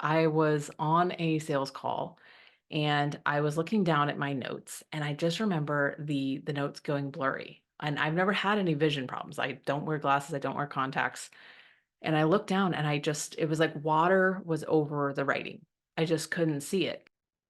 I was on a sales call and I was looking down at my notes and I just remember the notes going blurry. And I've never had any vision problems. I don't wear glasses, I don't wear contacts. And I looked down and it was like water was over the writing. I just couldn't see it.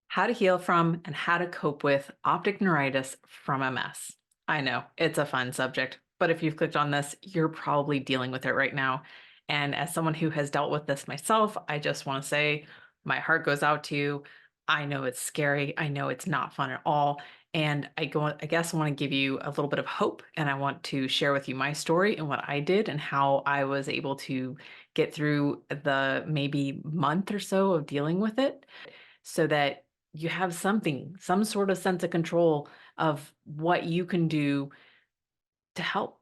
How to heal from and how to cope with optic neuritis from MS. I know it's a fun subject, but if you've clicked on this, you're probably dealing with it right now. And as someone who has dealt with this myself, I just want to say my heart goes out to you. I know it's scary. I know it's not fun at all. And I guess I want to give you a little bit of hope and I want to share with you my story and what I did and how I was able to get through the maybe month or so of dealing with it so that you have some sort of sense of control of what you can do to help.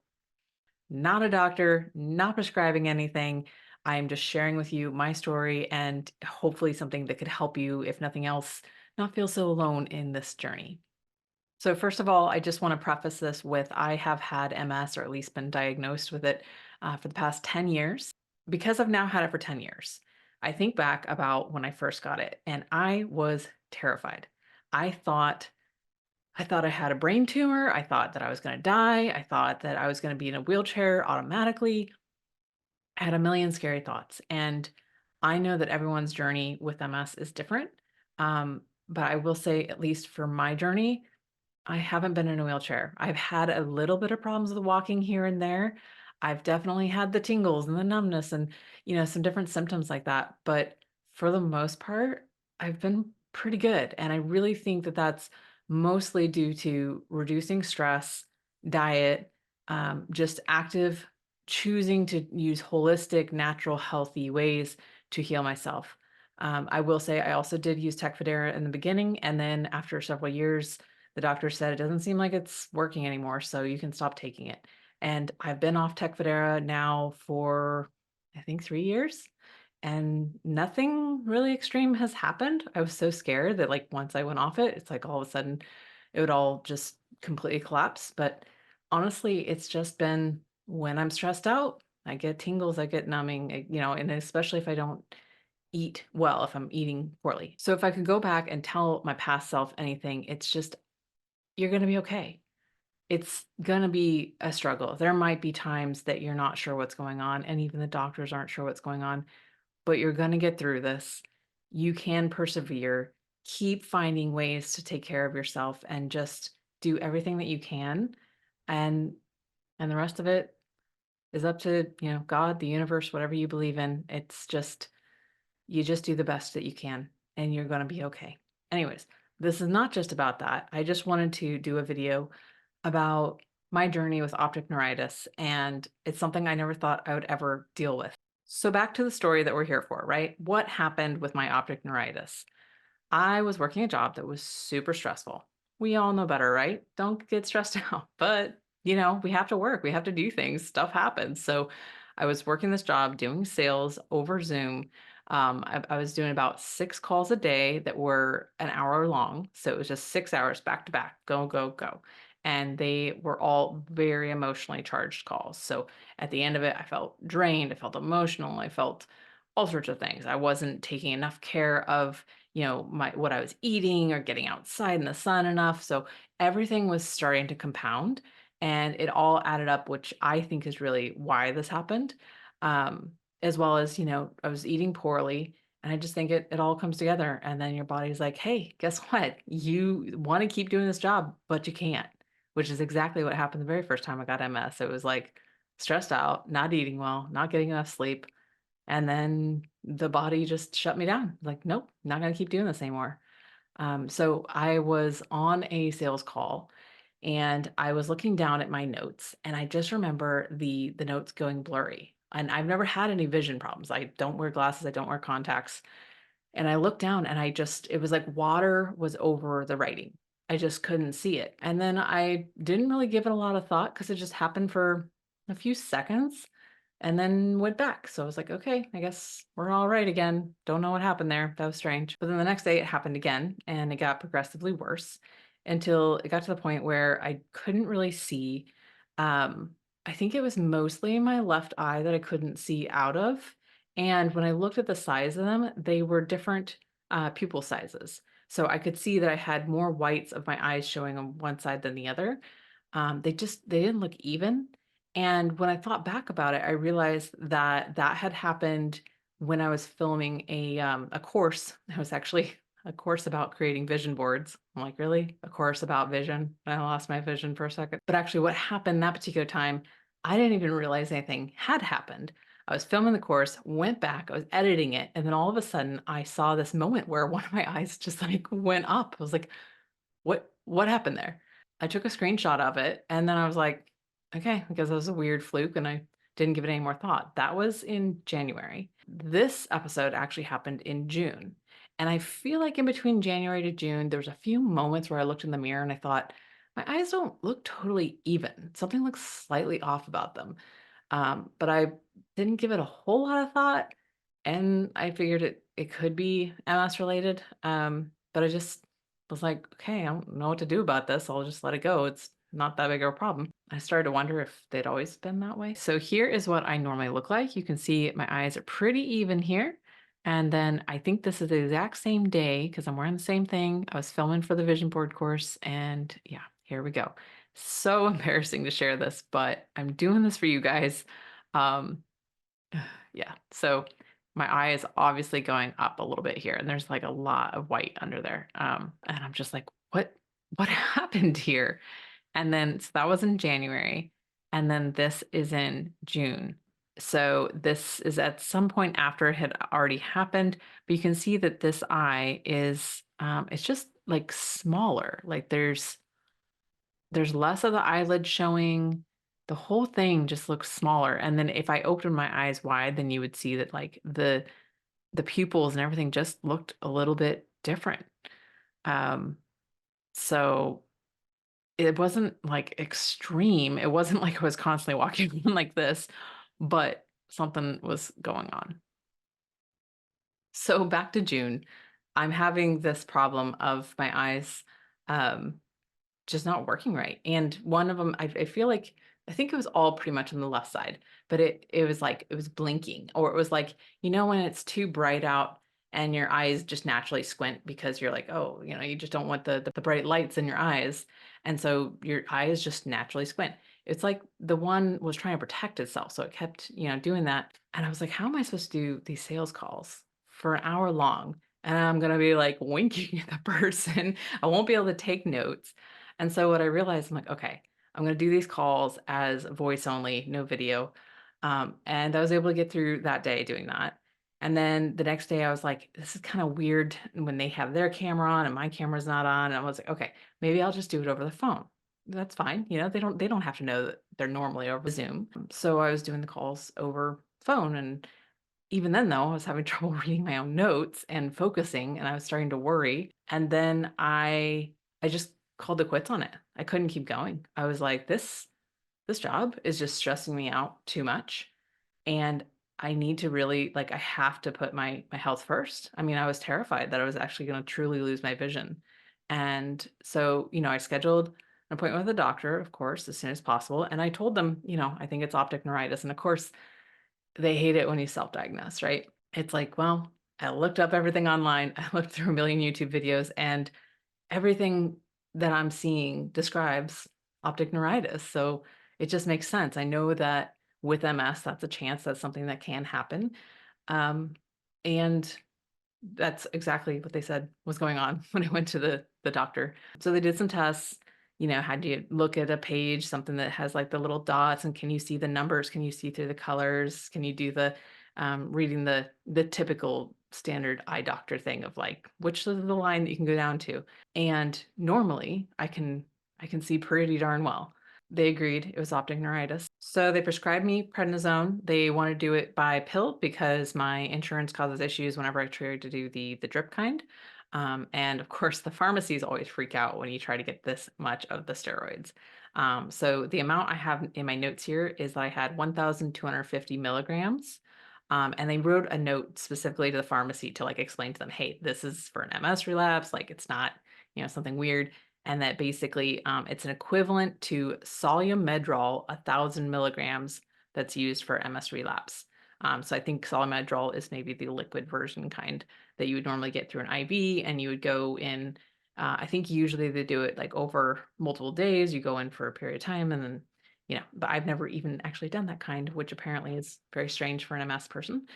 Not a doctor, not prescribing anything. I'm just sharing with you my story and hopefully something that could help you, if nothing else, not feel so alone in this journey. So, first of all, I just want to preface this with I have had MS or at least been diagnosed with it for the past 10 years. Because I've now had it for 10 years, I think back about when I first got it and I was terrified. I thought I thought I had a brain tumor. I thought that I was going to die. I thought that I was going to be in a wheelchair automatically. I had a million scary thoughts. And I know that everyone's journey with MS is different. But I will say, at least for my journey, I haven't been in a wheelchair. I've had a little bit of problems with walking here and there. I've definitely had the tingles and the numbness and, some different symptoms like that. But for the most part, I've been pretty good. And I really think that that's mostly due to reducing stress, diet, just active choosing to use holistic, natural, healthy ways to heal myself. I will say I also did use Tecfidera in the beginning. And then after several years, the doctor said it doesn't seem like it's working anymore, so you can stop taking it. And I've been off Tecfidera now for, I think, 3 years, and nothing really extreme has happened. I was so scared that, like, once I went off it, it's like all of a sudden it would all just completely collapse, but honestly, it's just been when I'm stressed out, I get tingles, I get numbing, and especially if I don't eat well, if I'm eating poorly. So if I could go back and tell my past self anything, it's just you're gonna be okay. It's gonna be a struggle. There might be times that you're not sure what's going on, and even the doctors aren't sure what's going on, but you're gonna get through this. You can persevere. Keep finding ways to take care of yourself and just do everything that you can. And the rest of it is up to, God, the universe, whatever you believe in. It's just you just do the best that you can and you're gonna be okay. Anyways, this is not just about that. I just wanted to do a video about my journey with optic neuritis, and it's something I never thought I would ever deal with. So back to the story that we're here for, right? What happened with my optic neuritis? I was working a job that was super stressful. We all know better, right? Don't get stressed out. But, we have to work, we have to do things, stuff happens. So I was working this job doing sales over Zoom. I was doing about 6 calls a day that were an hour long. So it was just 6 hours back to back, go, go, go. And they were all very emotionally charged calls. So at the end of it, I felt drained, I felt emotional, I felt all sorts of things. I wasn't taking enough care of my what I was eating or getting outside in the sun enough. So everything was starting to compound and it all added up, which I think is really why this happened. Um, as well as, I was eating poorly. And I just think it all comes together. And then your body's like, hey, guess what? You want to keep doing this job, but you can't, which is exactly what happened the very first time I got MS. It was like stressed out, not eating well, not getting enough sleep, and then the body just shut me down. Like, nope, not gonna keep doing this anymore. So I was on a sales call and I was looking down at my notes and I just remember the notes going blurry. And I've never had any vision problems. I don't wear glasses, I don't wear contacts. And I looked down and it was like water was over the writing. I just couldn't see it. And then I didn't really give it a lot of thought because it just happened for a few seconds and then went back. So I was like, okay, I guess we're all right again. Don't know what happened there. That was strange. But then the next day it happened again and it got progressively worse until it got to the point where I couldn't really see. I think it was mostly my left eye that I couldn't see out of. And when I looked at the size of them, they were different pupil sizes. So I could see that I had more whites of my eyes showing on one side than the other. They didn't look even. And when I thought back about it, I realized that that had happened when I was filming a course. It was actually a course about creating vision boards. I'm like, really? A course about vision? I lost my vision for a second. But actually, what happened that particular time, I didn't even realize anything had happened. I was filming the course, went back, I was editing it, and then all of a sudden I saw this moment where one of my eyes just like went up. I was like, what happened there? I took a screenshot of it and then I was like, okay, because it was a weird fluke and I didn't give it any more thought. That was in January. This episode actually happened in June. And I feel like in between January to June, there was a few moments where I looked in the mirror and I thought, my eyes don't look totally even. Something looks slightly off about them. But I didn't give it a whole lot of thought, and I figured it could be MS related. But I just was like, okay, I don't know what to do about this. I'll just let it go. It's not that big of a problem. I started to wonder if they'd always been that way. So here is what I normally look like. You can see my eyes are pretty even here. And then I think this is the exact same day because I'm wearing the same thing. I was filming for the vision board course, and yeah, here we go. So embarrassing to share this, but I'm doing this for you guys. Um, yeah, so my eye is obviously going up a little bit here, and there's like a lot of white under there. And I'm just like, what happened here? And then so that was in January, and then this is in June. So this is at some point after it had already happened, but you can see that this eye is it's just like smaller. Like there's less of the eyelid showing. The whole thing just looks smaller. And then if I opened my eyes wide, then you would see that like the pupils and everything just looked a little bit different. Um, so it wasn't like extreme. It wasn't like I was constantly walking around like this, but something was going on. So back to June, I'm having this problem of my eyes. Um, just not working right. And one of them, I feel like I think it was all pretty much on the left side, but it was like it was blinking, or it was like, when it's too bright out and your eyes just naturally squint because you're like, oh, you just don't want the bright lights in your eyes. And so your eyes just naturally squint. It's like the one was trying to protect itself. So it kept, doing that. And I was like, how am I supposed to do these sales calls for an hour long? And I'm going to be like winking at the person. I won't be able to take notes. And so what I realized, I'm like, okay, I'm going to do these calls as voice only, no video. And I was able to get through that day doing that. And then the next day I was like, this is kind of weird when they have their camera on and my camera's not on. And I was like, okay, maybe I'll just do it over the phone. That's fine. They don't have to know that they're normally over Zoom. So I was doing the calls over phone, and even then though, I was having trouble reading my own notes and focusing, and I was starting to worry. And then I just called it quits on it. I couldn't keep going. I was like, this job is just stressing me out too much. And I need to really, like, I have to put my health first. I mean, I was terrified that I was actually going to truly lose my vision. And so, I scheduled an appointment with a doctor, of course, as soon as possible. And I told them, I think it's optic neuritis. And of course, they hate it when you self-diagnose, right? It's like, well, I looked up everything online. I looked through a million YouTube videos, and everything that I'm seeing describes optic neuritis. So it just makes sense. I know that with MS, that's a chance, that's something that can happen. Um, and that's exactly what they said was going on when I went to the doctor. So they did some tests, had you look at a page, something that has like the little dots, and can you see the numbers? Can you see through the colors? Can you do the reading the typical standard eye doctor thing of like which is the line that you can go down to? And normally I can see pretty darn well. They agreed it was optic neuritis. So they prescribed me prednisone. They want to do it by pill because my insurance causes issues whenever I try to do the drip kind. And of course, the pharmacies always freak out when you try to get this much of the steroids. So the amount I have in my notes here is I had 1,250 milligrams. And they wrote a note specifically to the pharmacy to like explain to them, hey, this is for an MS relapse. Like it's not, something weird. And that basically it's an equivalent to Solution Medrol, 1,000 milligrams that's used for MS relapse. So I think Solomedrol is maybe the liquid version kind that you would normally get through an IV, and you would go in. I think usually they do it like over multiple days. You go in for a period of time, and then but I've never even actually done that kind, which apparently is very strange for an MS person. I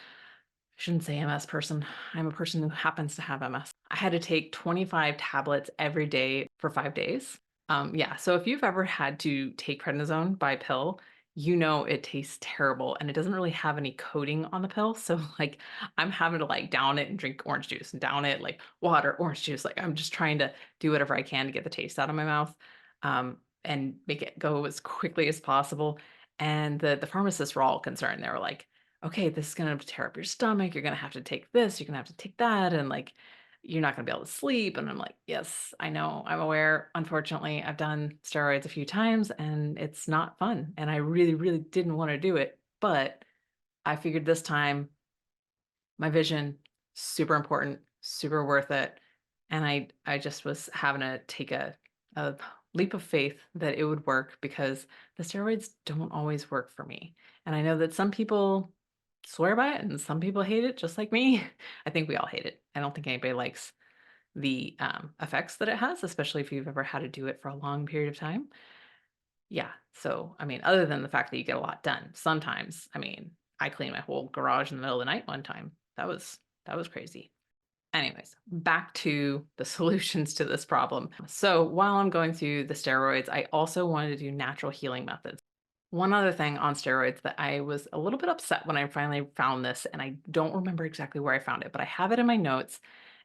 shouldn't say MS person. I'm a person who happens to have MS. I had to take 25 tablets every day for 5 days. Yeah, so if you've ever had to take prednisone by pill, you know it tastes terrible and it doesn't really have any coating on the pill. So like I'm having to like down it and drink orange juice and down it like water, orange juice. Like I'm just trying to do whatever I can to get the taste out of my mouth and make it go as quickly as possible. And the pharmacists were all concerned. They were like, okay, this is gonna tear up your stomach. You're gonna have to take this, you're gonna have to take that, and like you're not gonna be able to sleep. And I'm like, yes, I know, I'm aware. Unfortunately, I've done steroids a few times and it's not fun. And I really, really didn't want to do it. But I figured this time my vision, super important, super worth it. And I just was having to take a leap of faith that it would work because the steroids don't always work for me. And I know that some people swear by it and some people hate it just like me. I think we all hate it. I don't think anybody likes the effects that it has, especially if you've ever had to do it for a long period of time. Yeah. So, I mean, other than the fact that you get a lot done, sometimes, I mean, I cleaned my whole garage in the middle of the night one time. That was crazy. Anyways, back to the solutions to this problem. So while I'm going through the steroids, I also wanted to do natural healing methods. One other thing on steroids that I was a little bit upset when I finally found this, and I don't remember exactly where I found it, but I have it in my notes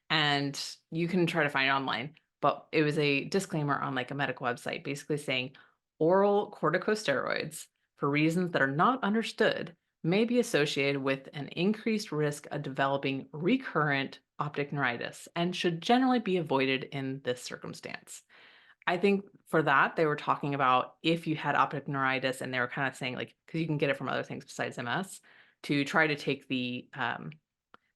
and you can try to find it online. But it was a disclaimer on like a medical website basically saying oral corticosteroids, for reasons that are not understood, may be associated with an increased risk of developing recurrent optic neuritis and should generally be avoided in this circumstance. I think for that, they were talking about if you had optic neuritis, and they were kind of saying, like, because you can get it from other things besides MS, to try to take the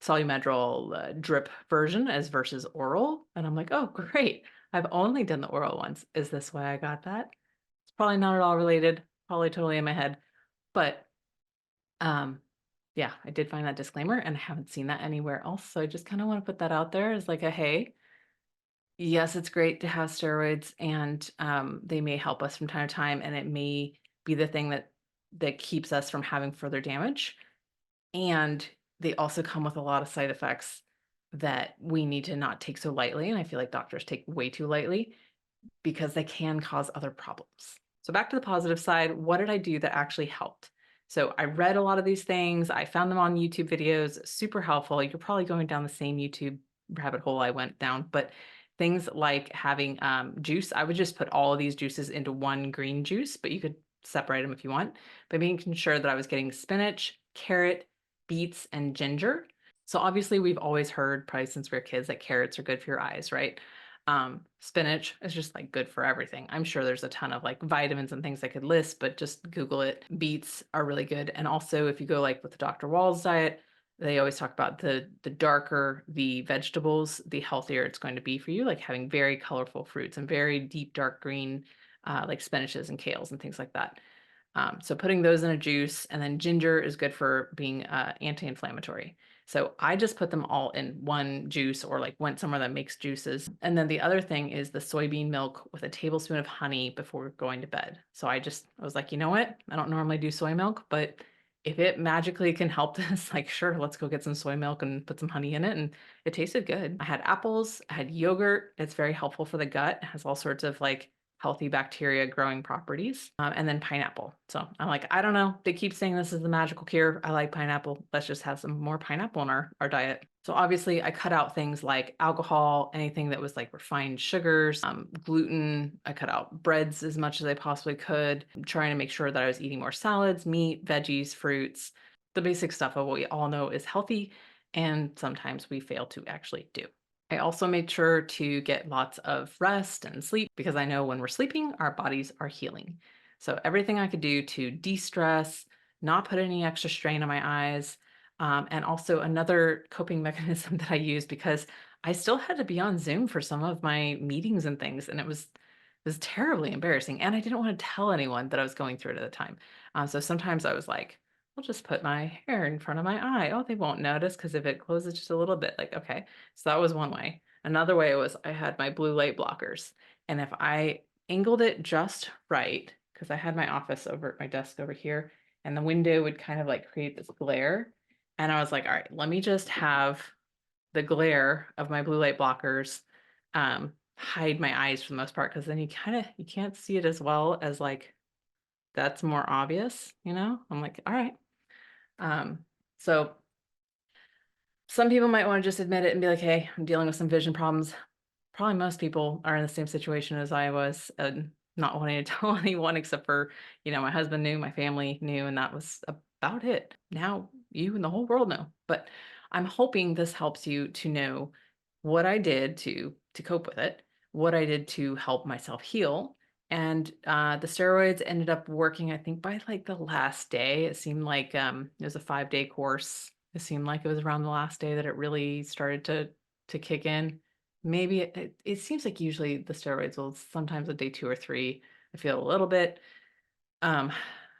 Solumedrol drip version as versus oral. And I'm like, oh, great. I've only done the oral ones. Is this why I got that? It's probably not at all related, probably totally in my head. But um, yeah, I did find that disclaimer and I haven't seen that anywhere else. So I just kind of want to put that out there as like a hey, yes, it's great to have steroids and they may help us from time to time and it may be the thing that keeps us from having further damage. And they also come with a lot of side effects that we need to not take so lightly. And I feel like doctors take way too lightly because they can cause other problems. So back to the positive side, what did I do that actually helped? So I read a lot of these things. I found them on YouTube videos, super helpful. You're probably going down the same YouTube rabbit hole I went down, but things like having juice, I would just put all of these juices into one green juice, but you could separate them if you want, by making sure that I was getting spinach, carrot, beets, and ginger. So obviously we've always heard, probably since we were kids, that carrots are good for your eyes, right? Spinach is just like good for everything. I'm sure there's a ton of like vitamins and things I could list, but just Google it. Beets are really good. And also if you go like with the Dr. Wall's diet, they always talk about the darker the vegetables, the healthier it's going to be for you, like having very colorful fruits and very deep dark green, like spinaches and kales and things like that. So putting those in a juice, and then ginger is good for being anti-inflammatory. So I just put them all in one juice or like went somewhere that makes juices. And then the other thing is the soybean milk with a tablespoon of honey before going to bed. So I was like, you know what? I don't normally do soy milk, but if it magically can help this, like, sure, let's go get some soy milk and put some honey in it. And it tasted good. I had apples, I had yogurt. It's very helpful for the gut. It has all sorts of like healthy bacteria growing properties, and then pineapple. So I'm like, I don't know. They keep saying this is the magical cure. I like pineapple. Let's just have some more pineapple in our diet. So obviously I cut out things like alcohol, anything that was like refined sugars, gluten. I cut out breads as much as I possibly could, trying to make sure that I was eating more salads, meat, veggies, fruits, the basic stuff of what we all know is healthy. And sometimes we fail to actually do. I also made sure to get lots of rest and sleep because I know when we're sleeping, our bodies are healing. So everything I could do to de-stress, not put any extra strain on my eyes, and also another coping mechanism that I used because I still had to be on Zoom for some of my meetings and things, and it was terribly embarrassing. And I didn't want to tell anyone that I was going through it at the time. So sometimes I was like, I'll just put my hair in front of my eye. Oh, they won't notice because if it closes just a little bit, like, okay. So that was one way. Another way was I had my blue light blockers. And if I angled it just right, because I had my office over at my desk over here, and the window would kind of like create this glare. And I was like, all right, let me just have the glare of my blue light blockers hide my eyes for the most part, because then you can't see it as well as like that's more obvious, you know? I'm like, all right. Um, so some people might want to just admit it and be like, hey, I'm dealing with some vision problems. Probably most people are in the same situation as I was, and not wanting to tell anyone except for, my husband knew, my family knew, and that was about it. Now you and the whole world know. But I'm hoping this helps you to know what I did to cope with it, what I did to help myself heal. And the steroids ended up working, I think, by like the last day. It seemed like it was a 5-day course. It seemed like it was around the last day that it really started to kick in. Maybe it seems like usually the steroids will sometimes at day 2 or 3, I feel a little bit. Um,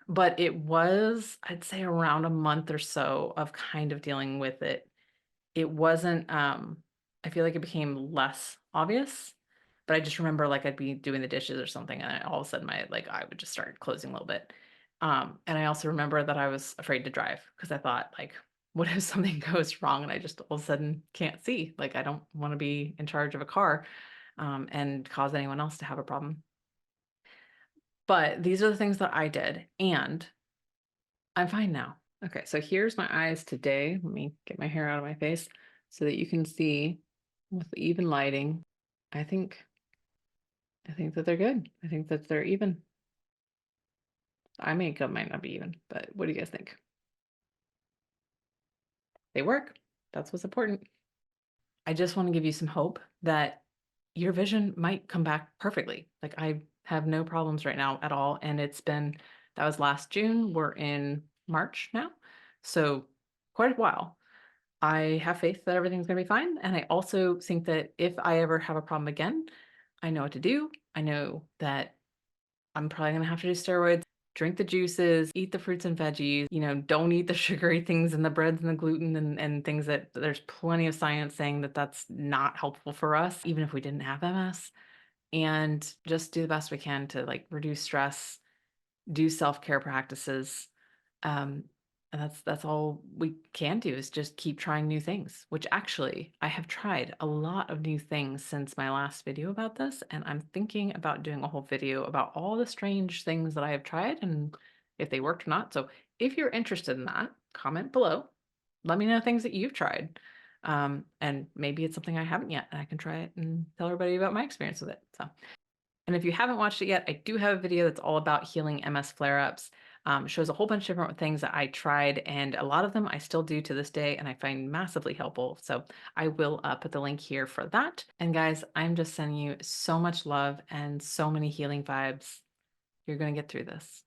but it was, I'd say, around a month or so of kind of dealing with it. It wasn't, I feel like it became less obvious, but I just remember like I'd be doing the dishes or something and all of a sudden my like eye would just start closing a little bit. And I also remember that I was afraid to drive because I thought like, what if something goes wrong and I just all of a sudden can't see? Like I don't want to be in charge of a car, and cause anyone else to have a problem. But these are the things that I did, and I'm fine now. Okay, so here's my eyes today. Let me get my hair out of my face so that you can see with the even lighting. I think I think that they're good. I think that they're even. Eye makeup might not be even, but what do you guys think? They work. That's what's important. I just want to give you some hope that your vision might come back perfectly. Like I have no problems right now at all. And that was last June. We're in March now. So quite a while. I have faith that everything's going to be fine. And I also think that if I ever have a problem again, I know what to do. I know that I'm probably going to have to do steroids, drink the juices, eat the fruits and veggies, don't eat the sugary things and the breads and the gluten and things that there's plenty of science saying that that's not helpful for us, even if we didn't have MS. And just do the best we can to like reduce stress, do self-care practices. Um, and that's all we can do is just keep trying new things, which actually I have tried a lot of new things since my last video about this. And I'm thinking about doing a whole video about all the strange things that I have tried and if they worked or not. So if you're interested in that, comment below. Let me know things that you've tried. And maybe it's something I haven't yet and I can try it and tell everybody about my experience with it. So and if you haven't watched it yet, I do have a video that's all about healing MS flare-ups. It shows a whole bunch of different things that I tried, and a lot of them I still do to this day, and I find massively helpful. So I will put the link here for that. And guys, I'm just sending you so much love and so many healing vibes. You're going to get through this.